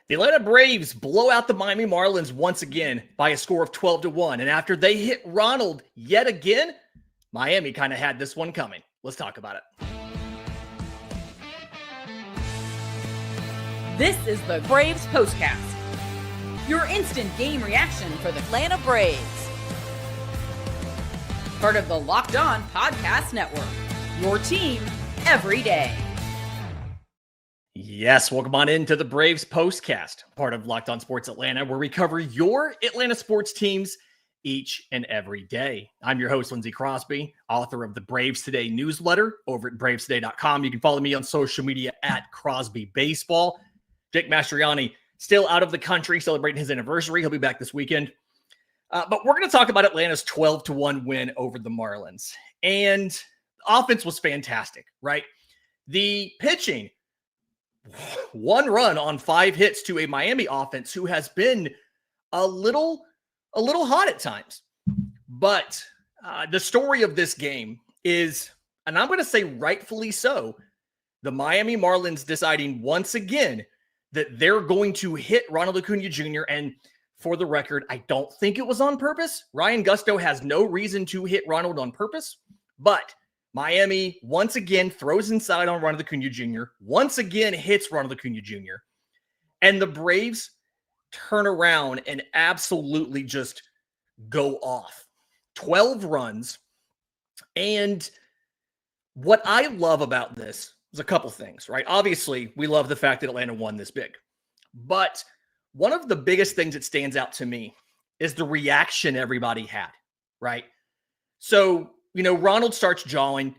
The Atlanta Braves blow out the Miami Marlins once again by a score of 12-1. And after they hit Ronald yet again, Miami kind of had this one coming. Let's talk about it. This is the Braves Postcast, your instant game reaction for the Atlanta Braves. Part of the Locked On Podcast Network, your team every day. Yes, welcome on into the Braves Postcast, part of Locked On Sports Atlanta, where we cover your Atlanta sports teams each and every day. I'm your host, Lindsay Crosby, author of the Braves Today newsletter over at bravestoday.com. You can follow me on social media at Crosby Baseball. Jake Mastriani still out of the country, celebrating his anniversary. He'll be back this weekend. But we're going to talk about Atlanta's 12-1 win over the Marlins. And the offense was fantastic, right? The pitching, 1 run on 5 hits to a Miami offense who has been a little hot at times. But the story of this game is, and I'm going to say rightfully so, the Miami Marlins deciding once again that they're going to hit Ronald Acuna Jr. And for the record, I don't think it was on purpose. Ryan Gusto has no reason to hit Ronald on purpose, but Miami once again throws inside on Ronald Acuna Jr., once again hits Ronald Acuna Jr., and the Braves turn around and absolutely just go off. 12 runs. And what I love about this is a couple things, right? Obviously, we love the fact that Atlanta won this big. But one of the biggest things that stands out to me is the reaction everybody had, right? So, Ronald starts jawing.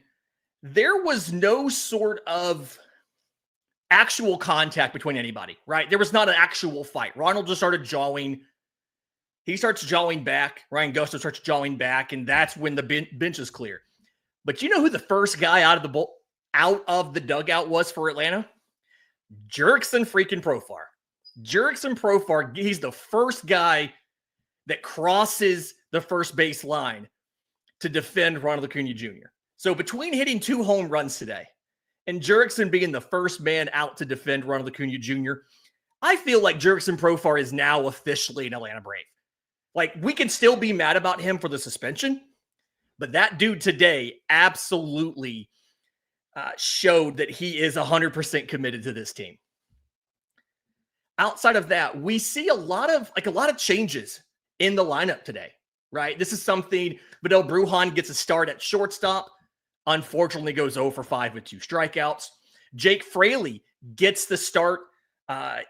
There was no sort of actual contact between anybody, right? There was not an actual fight. Ronald just started jawing. He starts jawing back. Ryan Gusto starts jawing back, and that's when the bench is clear. But you know who the first guy out of the dugout was for Atlanta? Jurickson freaking Profar. Jurickson Profar, he's the first guy that crosses the first base line to defend Ronald Acuna Jr. So between hitting 2 home runs today and Jurickson being the first man out to defend Ronald Acuna Jr., I feel like Jurickson Profar is now officially an Atlanta Brave. Like, we can still be mad about him for the suspension, but that dude today absolutely showed that he is 100% committed to this team. Outside of that, we see a lot of changes in the lineup today, right? This is something. Vidal Brujan gets a start at shortstop, unfortunately goes 0 for 5 with 2 strikeouts. Jake Fraley gets the start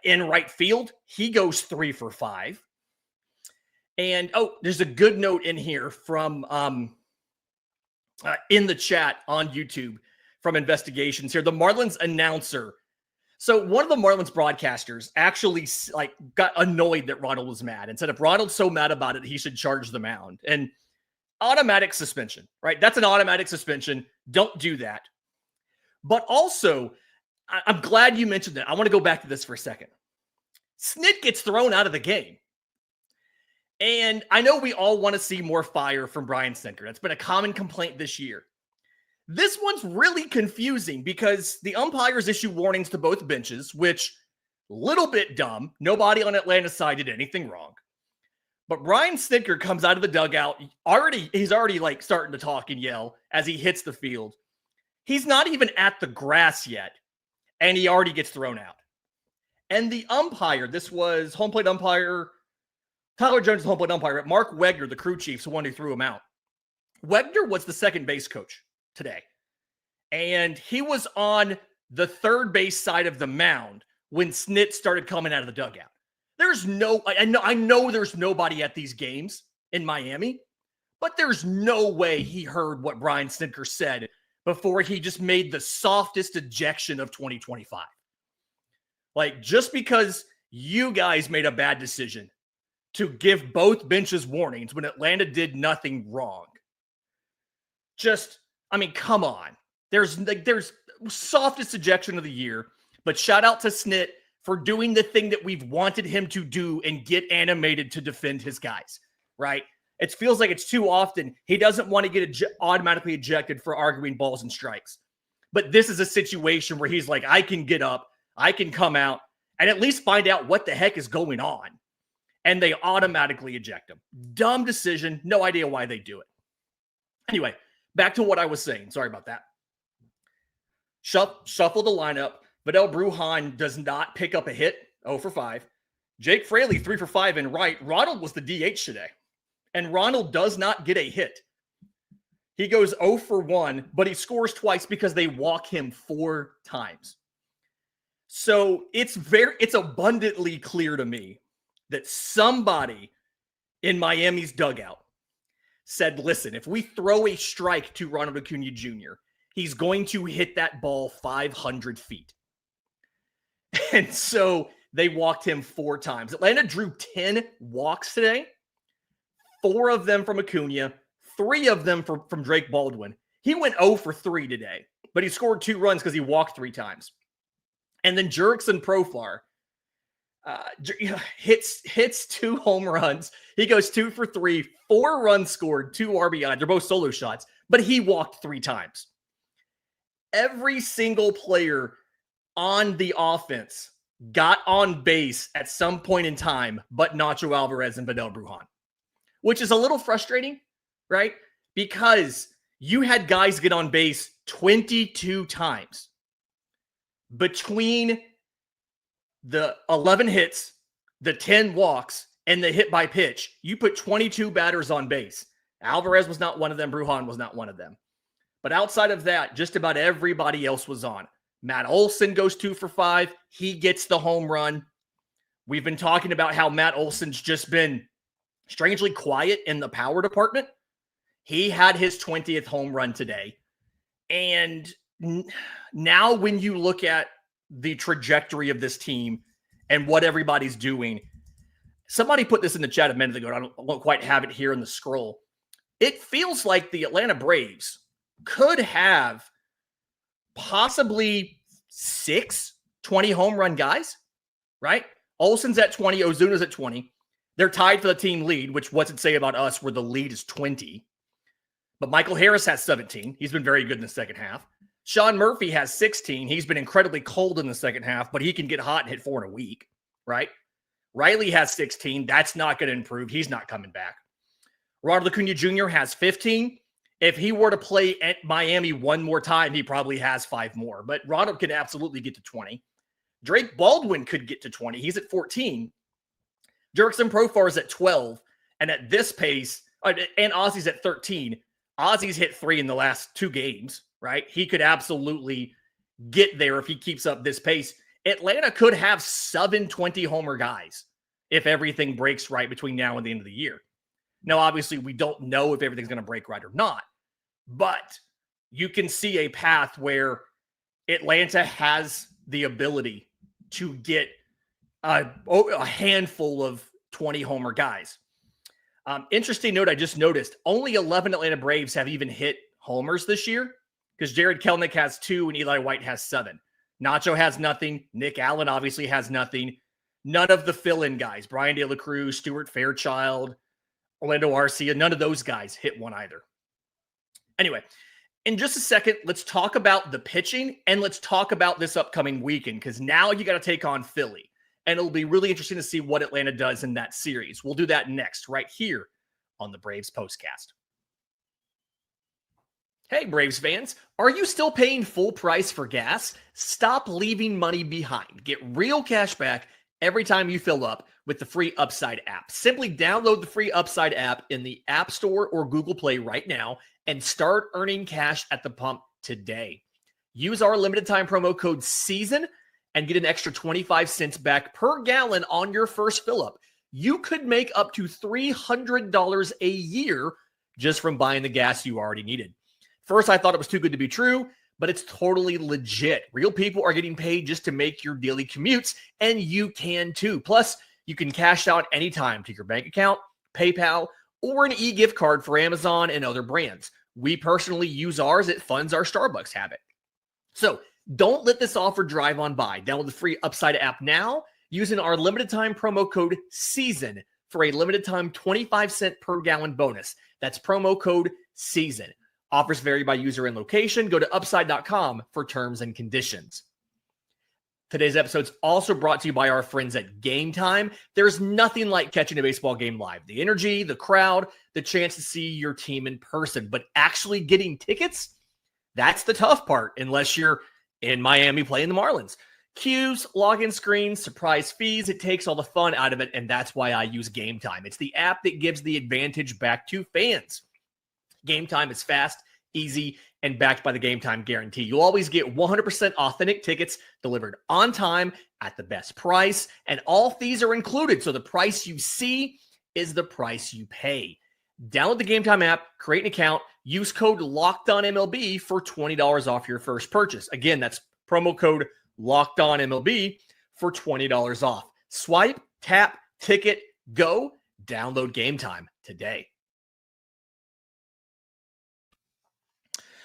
in right field. He goes 3 for 5. And there's a good note in here from in the chat on YouTube from Investigations here. The Marlins announcer. So one of the Marlins broadcasters actually got annoyed that Ronald was mad and said, if Ronald's so mad about it, he should charge the mound. And automatic suspension, right? That's an automatic suspension. Don't do that. But also, I'm glad you mentioned that. I want to go back to this for a second. Snit gets thrown out of the game. And I know we all want to see more fire from Brian Snitker. That's been a common complaint this year. This one's really confusing because the umpires issue warnings to both benches, which a little bit dumb. Nobody on Atlanta's side did anything wrong. But Brian Snitker comes out of the dugout. He's already starting to talk and yell as he hits the field. He's not even at the grass yet, and he already gets thrown out. And the umpire, this was home plate umpire, Tyler Jones, home plate umpire, Mark Wegner, the crew chief, the one who threw him out. Wegner was the second base coach today. And he was on the third base side of the mound when Snit started coming out of the dugout. I know there's nobody at these games in Miami, but there's no way he heard what Brian Snitker said before he just made the softest ejection of 2025. Just because you guys made a bad decision to give both benches warnings when Atlanta did nothing wrong. Come on. There's softest ejection of the year, but shout out to Snit for doing the thing that we've wanted him to do and get animated to defend his guys, right? It feels like it's too often. He doesn't want to get automatically ejected for arguing balls and strikes. But this is a situation where he's like, I can get up, I can come out, and at least find out what the heck is going on. And they automatically eject him. Dumb decision. No idea why they do it. Anyway, back to what I was saying. Sorry about that. Shuffle the lineup. Vidal Brujan does not pick up a hit. 0 for 5. Jake Fraley, 3 for 5 in right. Ronald was the DH today. And Ronald does not get a hit. He goes 0 for 1, but he scores twice because they walk him 4 times. So it's abundantly clear to me that somebody in Miami's dugout said, listen, if we throw a strike to Ronald Acuna Jr., he's going to hit that ball 500 feet. And so they walked him 4 times. Atlanta drew 10 walks today, 4 of them from Acuna, 3 of them from Drake Baldwin. He went 0 for 3 today, but he scored 2 runs because he walked 3 times. And then Jurickson Profar hits 2 home runs. He goes 2 for 3, 4 runs scored, 2 RBI. They're both solo shots, but he walked 3 times. Every single player on the offense got on base at some point in time, but Nacho Alvarez and Vidal Brujan, which is a little frustrating, right? Because you had guys get on base 22 times between the 11 hits, the 10 walks, and the hit by pitch. You put 22 batters on base. Alvarez was not one of them. Brujan was not one of them. But outside of that, just about everybody else was on. Matt Olson goes 2 for 5. He gets the home run. We've been talking about how Matt Olson's just been strangely quiet in the power department. He had his 20th home run today. And now when you look at the trajectory of this team and what everybody's doing, somebody put this in the chat a minute ago. I don't quite have it here in the scroll. It feels like the Atlanta Braves could have possibly 6 20 home run guys, right? Olson's at 20, Ozuna's at 20. They're tied for the team lead, which what's it say about us where the lead is 20? But Michael Harris has 17. He's been very good in the second half. Sean Murphy has 16. He's been incredibly cold in the second half, but he can get hot and hit 4 in a week, right? Riley has 16. That's not going to improve. He's not coming back. Ronald Acuna Jr. has 15. If he were to play at Miami one more time, he probably has 5 more. But Ronald can absolutely get to 20. Drake Baldwin could get to 20. He's at 14. Jurickson Profar is at 12. And at this pace, and Ozzy's at 13. Ozzy's hit 3 in the last 2 games, right? He could absolutely get there if he keeps up this pace. Atlanta could have 7 20 homer guys if everything breaks right between now and the end of the year. Now, obviously, we don't know if everything's going to break right or not, but you can see a path where Atlanta has the ability to get a handful of 20 homer guys. Interesting note I just noticed, only 11 Atlanta Braves have even hit homers this year because Jared Kelenic has 2 and Eli White has 7. Nacho has nothing. Nick Allen obviously has nothing. None of the fill-in guys, Brian De La Cruz, Stuart Fairchild, Orlando Arcia, none of those guys hit 1 either. Anyway, in just a second, let's talk about the pitching and let's talk about this upcoming weekend because now you got to take on Philly. And it'll be really interesting to see what Atlanta does in that series. We'll do that next, right here on the Braves Postcast. Hey, Braves fans, are you still paying full price for gas? Stop leaving money behind. Get real cash back every time you fill up with the free Upside app. Simply download the free Upside app in the App Store or Google Play right now and start earning cash at the pump today. Use our limited time promo code SEASON and get an extra 25 cents back per gallon on your first fill up. You could make up to $300 a year just from buying the gas you already needed. First, I thought it was too good to be true, but it's totally legit. Real people are getting paid just to make your daily commutes, and you can too. Plus, you can cash out anytime to your bank account, PayPal, or an e-gift card for Amazon and other brands. We personally use ours. It funds our Starbucks habit. So don't let this offer drive on by. Download the free Upside app now using our limited time promo code SEASON for a limited time 25 cent per gallon bonus. That's promo code SEASON. Offers vary by user and location. Go to upside.com for terms and conditions. Today's episode is also brought to you by our friends at Game Time. There's nothing like catching a baseball game live. The energy, the crowd, the chance to see your team in person. But actually getting tickets, that's the tough part, unless you're in Miami playing the Marlins. Queues, login screens, surprise fees, it takes all the fun out of it, and that's why I use Game Time. It's the app that gives the advantage back to fans. Game Time is fast, easy, and backed by the Game Time guarantee. You'll always get 100% authentic tickets delivered on time at the best price, and all fees are included, so the price you see is the price you pay. Download the Game Time app, create an account, use code LOCKEDONMLB for $20 off your first purchase. Again, that's promo code LOCKEDONMLB for $20 off. Swipe, tap, ticket, go. Download Game Time today.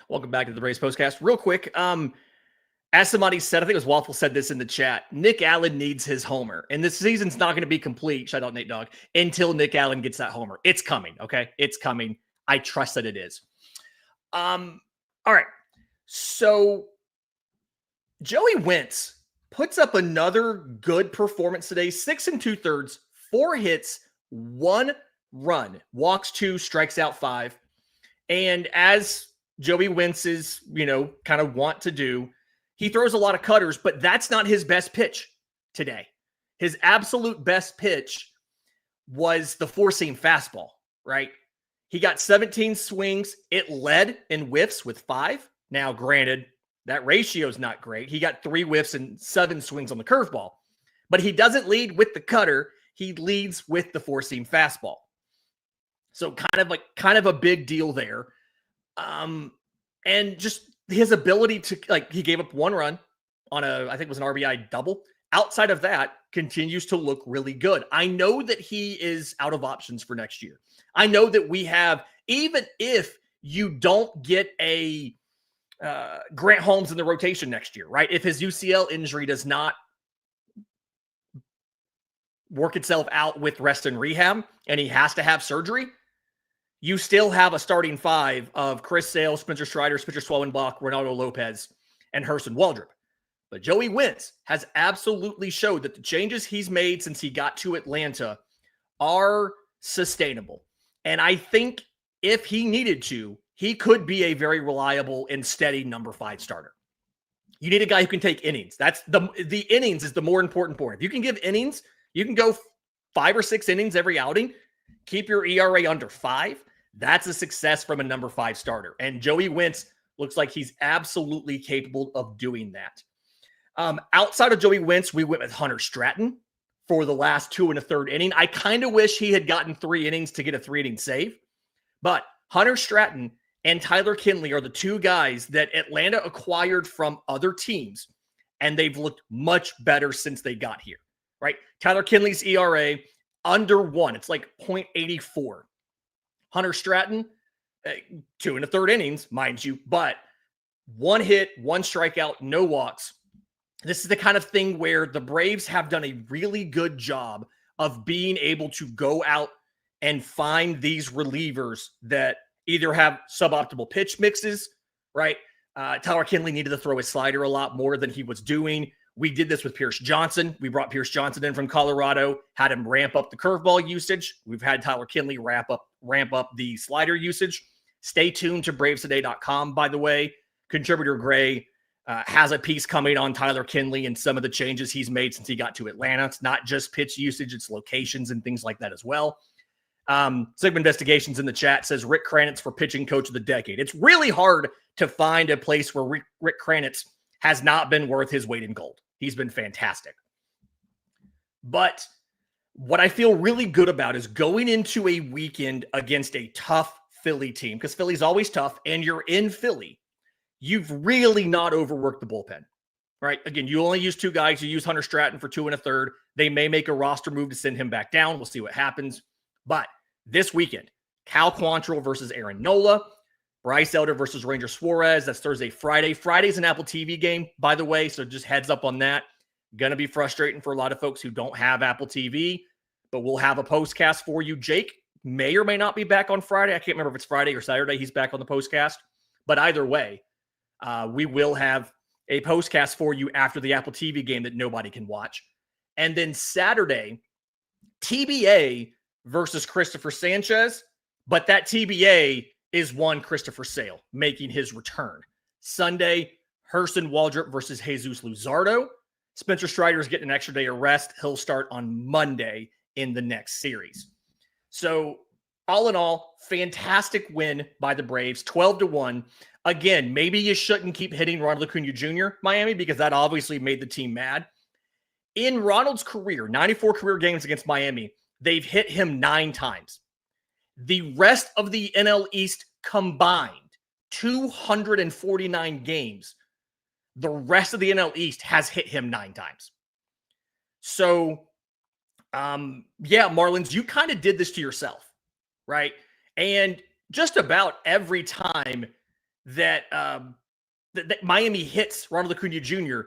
Welcome back to the Braves Postcast. Real quick, as somebody said, I think it was Waffle said this in the chat, Nick Allen needs his homer. And this season's not going to be complete, shout out Nate Dogg, until Nick Allen gets that homer. It's coming, okay? It's coming. I trust that it is. All right. So Joey Wentz puts up another good performance today. 6 2/3, 4 hits, 1 run, walks 2, strikes out 5. And as Joey Wentz is, kind of want to do, he throws a lot of cutters, but that's not his best pitch today. His absolute best pitch was the 4-seam fastball, right? He got 17 swings. It led in whiffs with 5. Now, granted, that ratio is not great. He got 3 whiffs and 7 swings on the curveball, but he doesn't lead with the cutter. He leads with the 4-seam fastball. So kind of a big deal there. And just his ability to, he gave up 1 run on I think it was an RBI double. Outside of that, continues to look really good. I know that he is out of options for next year. I know that we have, even if you don't get a Grant Holmes in the rotation next year, right? If his UCL injury does not work itself out with rest and rehab and he has to have surgery, you still have a starting 5 of Chris Sale, Spencer Strider, Spencer Swellenbach, Ronaldo Lopez, and Hurston Waldrop. But Joey Wentz has absolutely showed that the changes he's made since he got to Atlanta are sustainable. And I think if he needed to, he could be a very reliable and steady number 5 starter. You need a guy who can take innings. That's the innings is the more important part. If you can give innings, you can go 5 or 6 innings every outing, keep your ERA under 5. That's a success from a number 5 starter. And Joey Wentz looks like he's absolutely capable of doing that. Outside of Joey Wentz, we went with Hunter Stratton for the last 2 1/3 inning. I kind of wish he had gotten 3 innings to get a 3-inning save. But Hunter Stratton and Tyler Kinley are the 2 guys that Atlanta acquired from other teams, and they've looked much better since they got here, right? Tyler Kinley's ERA under 1. It's like 0.84. Hunter Stratton, 2 1/3 innings, mind you, but 1 hit, 1 strikeout, no walks. This is the kind of thing where the Braves have done a really good job of being able to go out and find these relievers that either have suboptimal pitch mixes, right? Tyler Kinley needed to throw his slider a lot more than he was doing. We did this with Pierce Johnson. We brought Pierce Johnson in from Colorado, had him ramp up the curveball usage. We've had Tyler Kinley ramp up the slider usage. Stay tuned to BravesToday.com, by the way. Contributor Gray has a piece coming on Tyler Kinley and some of the changes he's made since he got to Atlanta. It's not just pitch usage, it's locations and things like that as well. Sigma Investigations in the chat says Rick Kranitz for pitching coach of the decade. It's really hard to find a place where Rick Kranitz has not been worth his weight in gold. He's been fantastic. But what I feel really good about is going into a weekend against a tough Philly team, because Philly's always tough, and you're in Philly. You've really not overworked the bullpen, right? Again, you only use 2 guys. You use Hunter Stratton for 2 1/3. They may make a roster move to send him back down. We'll see what happens. But this weekend, Cal Quantrill versus Aaron Nola, Bryce Elder versus Ranger Suarez. That's Thursday, Friday. Friday's an Apple TV game, by the way, so just heads up on that. Going to be frustrating for a lot of folks who don't have Apple TV, but we'll have a postcast for you. Jake may or may not be back on Friday. I can't remember if it's Friday or Saturday he's back on the postcast. But either way, we will have a postcast for you after the Apple TV game that nobody can watch. And then Saturday, TBA versus Christopher Sanchez, but that TBA is one Christopher Sale making his return. Sunday, Hurston Waldrop versus Jesus Luzardo. Spencer Strider is getting an extra day of rest. He'll start on Monday in the next series. So all in all, fantastic win by the Braves, 12-1. Again, maybe you shouldn't keep hitting Ronald Acuna Jr., Miami, because that obviously made the team mad. In Ronald's career, 94 career games against Miami, they've hit him 9 times. The rest of the NL East combined, 249 games, the rest of the NL East has hit him 9 times. So, yeah, Marlins, you kind of did this to yourself, right? And just about every time that, that Miami hits Ronald Acuna Jr.,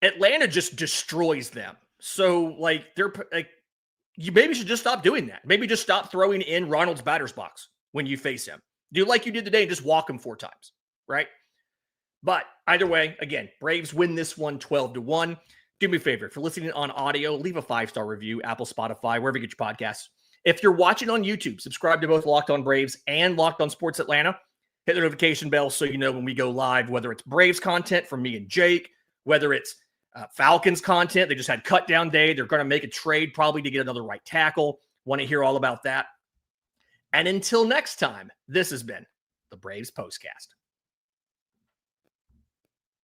Atlanta just destroys them. So, like, they're like, you maybe should just stop doing that. Maybe just stop throwing in Ronald's batter's box when you face him. Do like you did today and just walk him 4 times, right? But either way, again, Braves win this one 12-1. Do me a favor. If you're listening on audio, leave a 5-star review, Apple, Spotify, wherever you get your podcasts. If you're watching on YouTube, subscribe to both Locked On Braves and Locked On Sports Atlanta. Hit the notification bell so you know when we go live, whether it's Braves content from me and Jake, whether it's Falcons content. They just had cut down day. They're going to make a trade probably to get another right tackle. Want to hear all about that. And until next time, this has been the Braves Postcast.